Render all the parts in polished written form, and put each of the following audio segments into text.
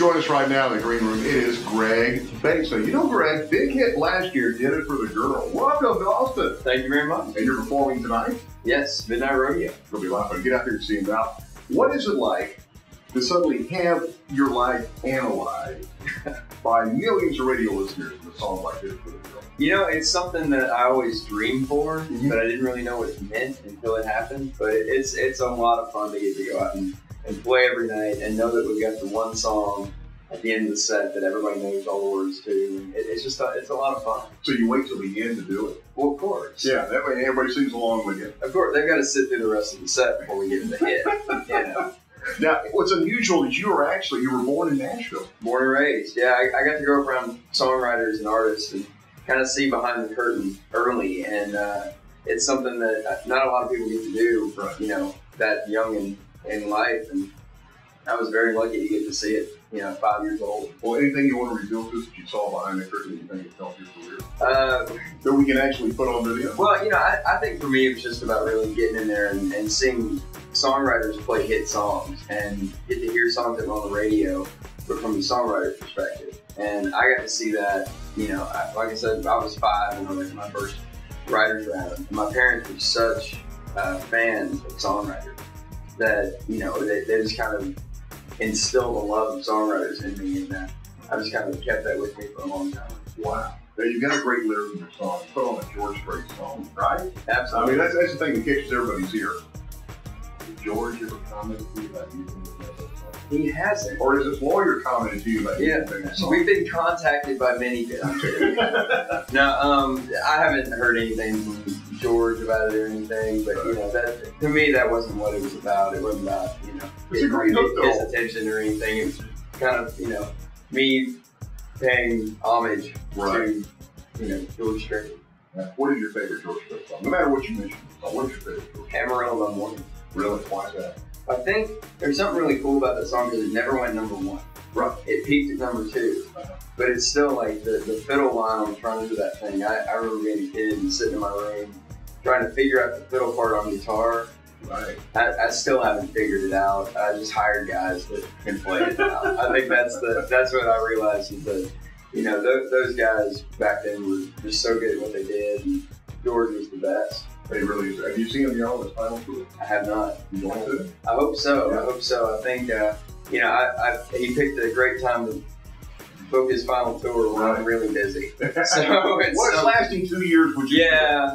join us right now in the green room, it is Greg Basin. You know, Greg, big hit last year, Did It For The Girl. Welcome to Austin. Thank you very much. And you're performing tonight? Yes, Midnight Rodeo. It'll be a lot of fun. Get out there and see him out. What is it like to suddenly have your life analyzed by millions of radio listeners with a song like Did It For The Girl? You know, it's something that I always dreamed for, but I didn't really know what it meant until it happened. But it's a lot of fun to get to go out and play every night and know that we've got the one song at the end of the set that everybody knows all the words to. And it's a lot of fun. So you wait till the end to do it? Well, of course. Yeah, that way everybody sings along with you. Of course, they've got to sit through the rest of the set before we get to the hit. You know. Now, what's unusual is you were born in Nashville. Born and raised. Yeah, I got to grow up around songwriters and artists and kind of see behind the curtain early. And it's something that not a lot of people get to do, right. You know, that young in life. And I was very lucky to get to see it, you know, 5 years old. Well, anything you want to reveal to us that you saw behind the curtain that you think has helped your career? That we can actually put on video? Well, you know, I think for me it was just about really getting in there and seeing songwriters play hit songs and get to hear songs that were on the radio, but from the songwriter's perspective. And I got to see that, you know, like I said, I was 5 when I went to my first writer's round. And my parents were such fans of songwriters that, you know, they just kind of instilled a love of songwriters in me, and I just kind of kept that with me for a long time. Wow. Now, you've got a great lyric in your song. Put on a George Strait song, right? Absolutely. I mean, that's the thing that catches everybody's ear. Did George ever comment to you about using the song? He hasn't. Or has his lawyer commented to you about using the song? We've been contacted by many people. I'm kidding. No, I haven't heard anything from George about it or anything, but you know, that to me that wasn't what it was about. It wasn't about, you know, his attention or anything. It was kind of, you know, me paying homage to, you know, George Strait. What is your favorite George Strait song? No matter what you mention, what's your favorite George Strait? Amarillo Morning. Really? Why is that? I think there's something really cool about that song because it never went #1. Right. It peaked at #2. But it's still like the fiddle line on the front of that thing. I remember being a kid and sitting in my room trying to figure out the fiddle part on guitar. Right. I still haven't figured it out. I just hired guys that can play it now. I think that's what I realized is that, you know, those guys back then were just so good at what they did, and George was the best. They really is. Have you seen him on his final tour? I have not. You want to? I hope so. Yeah. I hope so. I think, you know, he picked a great time to book his final tour when I'm really busy. So it's lasting 2 years, would you?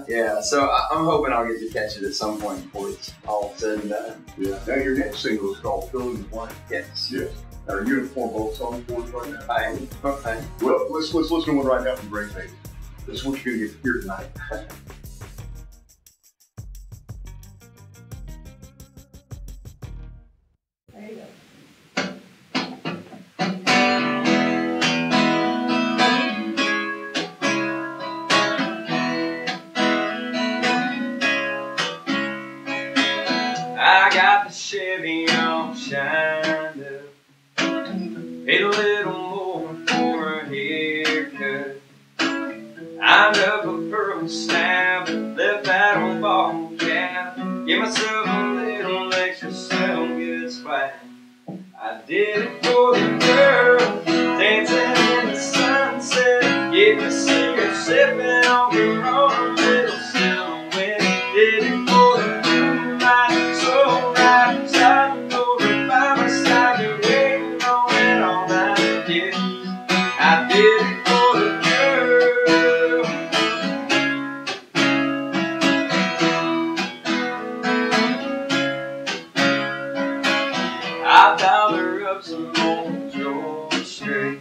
Yeah. So I'm hoping I'll get to catch it at some point before it's all said and done. Yeah. Now your next single is called Fill in the Blank. Yes. Yes. Are you going to perform both songs for us right now? I am. Okay. Well, let's listen to one right now from Greg Basin. This is what you're going to get to hear tonight. There you go. I got the Chevy all shined up, paid a little more for a haircut. I'd up a pearl snap, left that old ball cap, give myself a little extra good splat. I did it for the girl, dancing in the sunset, getting a cigarette, sipping on her own little silhouette. Did it for the moonlight, so right side over by my side, been waiting on it all night. Yes, I did it for the girl. I dialed her up some old George Strait.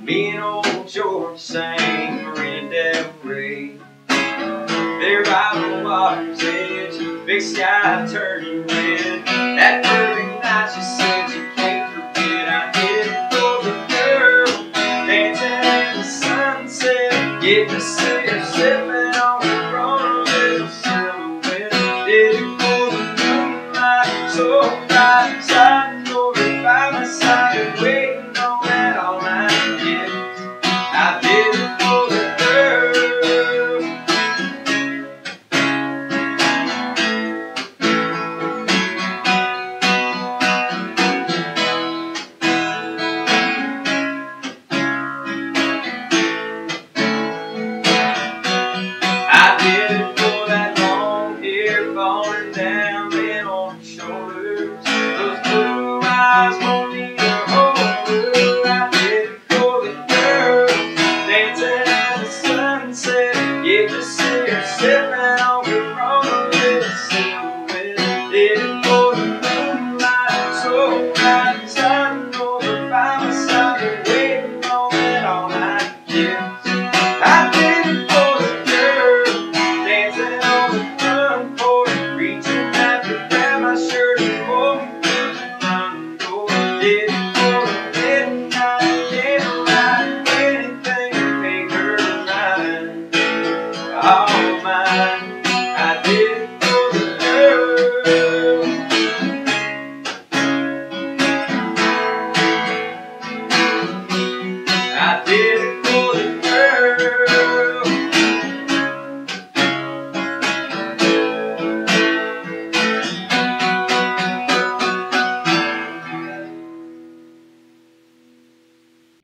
Me and old George sang Marina Del Rey. There by the water's edge, big sky turning red. That perfect night, she said she can't forget. I did it for the girl, dancing in the sunset, getting a cigarette, sipping on her own little silhouette. Did it for the moonlight, so bright, side over by my side, and waiting on that all night. Yes, I did it for the girl.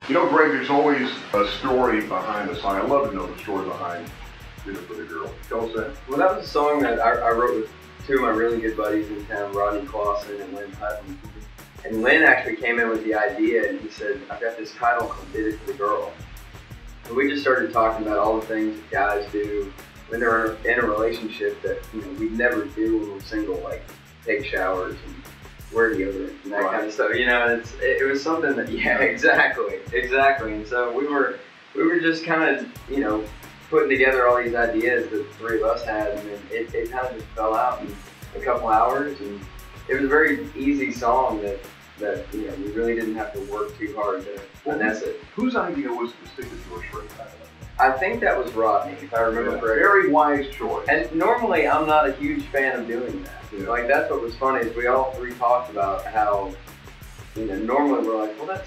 You know, Greg, there's always a story behind the song. I love to know the story behind Dinner for the Girl. Tell us that. Well, that was a song that I wrote with two of my really good buddies in town, Rodney Clausen and Lynn Hutton. And Lynn actually came in with the idea, and he said, I've got this title called Did It for the Girl. And we just started talking about all the things that guys do when they're in a relationship that we'd never do when we're single, like take showers and wear deodorant and that kind of stuff. It was something that, exactly. And so we were just kind of, putting together all these ideas that the three of us had, and then it kind of just fell out in a couple hours, and it was a very easy song that we really didn't have to work too hard to finesse it. Whose idea was to stick with George Strait title? I think that was Rodney, if I remember correctly. Very wise choice. And normally I'm not a huge fan of doing that. Yeah. Like, that's what was funny, is we all three talked about how, normally we're like, well,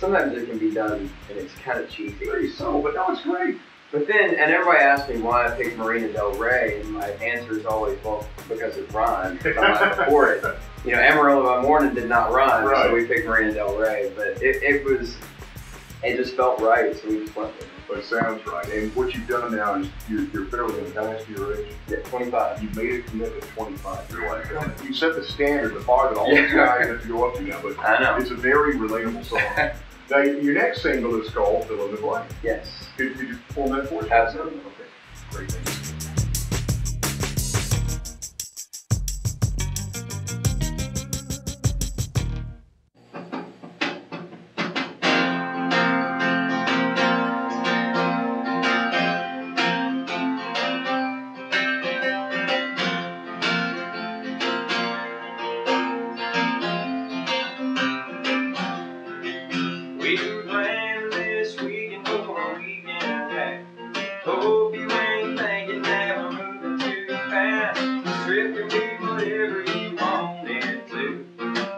sometimes it can be done and it's kind of cheesy. Very subtle, but no, it's great. But then, and everybody asks me why I picked Marina Del Rey, and my answer is always, well, because it rhymes. I'm like, before it. Amarillo by Morning did not rhyme, so we picked Marina Del Rey. But it just felt right, so we just went with it. But it sounds right. And what you've done now is you're fairly nice to your age. Yeah, 25. You made a commitment at 25. You're like, you set the standard, the bar that all these guys have to go up to now. But I know. It's a very relatable song. Now, your next single is called Fill in the Blank. Yes. Could you perform that for us? Absolutely. Okay. Great. Thank you. We planned this weekend for a weekend back. Hope you ain't thinking that we're moving too fast. Strip can be whatever you want it to.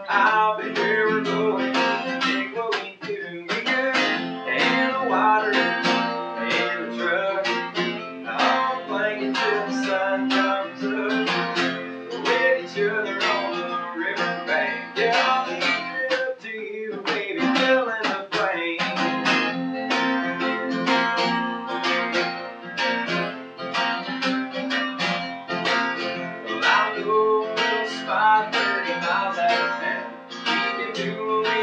I'll be where we're going. Take what we do. We good. And the water and the truck. I'll play until the sun comes up. With each other on the riverbank. Yeah, I'll leave it up to you, baby. Fill in the blank. Well, I'll go to a spot 30 miles out of town. We can do what we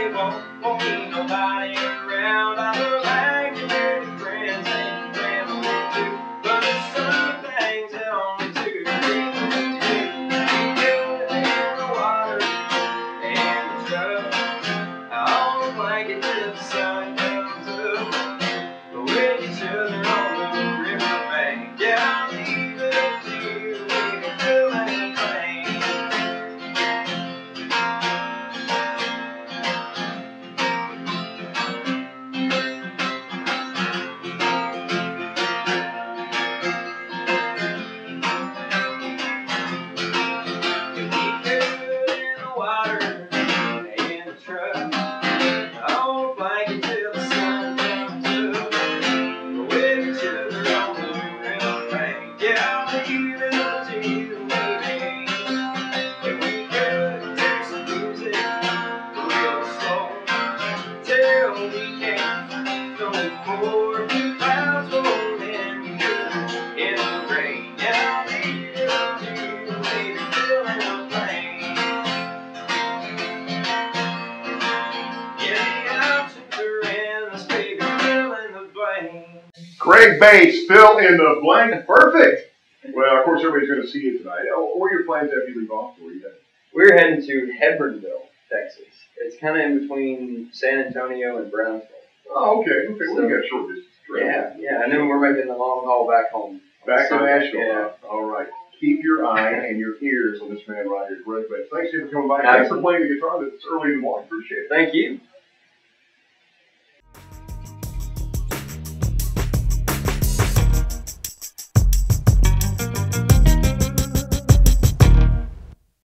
won't need nobody around. I look like you're with friends and family too. But there's some things that only two things we do. We get in the water and the truck. I'll blanket till the sun comes up. With each other on the riverbank. Yeah, I'll leave it up to you, baby. Fill in the blank. We good in the water and the truck. I'll blanket till the sun comes up. With each other on the riverbank. Yeah, I'll leave it up to you, baby. And we could do some music real slow till we can't no more. Clouds rolling good in the rain. Yeah, I'll leave it up to you, baby. Fill in the blank. Yeah, the options are endless, baby. Fill in the blank. Greg Bates, Fill in the Blank. Perfect. Well, of course, everybody's going to see you tonight. What are your plans after you leave off? Where are you headed? We're heading to Hebronville, Texas. It's kind of in between San Antonio and Brownsville. Oh, okay. Well, you got a short distance trip. Yeah. And then we're making the long haul back home. Back to Nashville. Yeah. All right. Keep your eye and your ears on this man right here, Greg Bates. Thanks for coming by. Absolutely. Thanks for playing the guitar this early in the morning. Appreciate it. Thank you.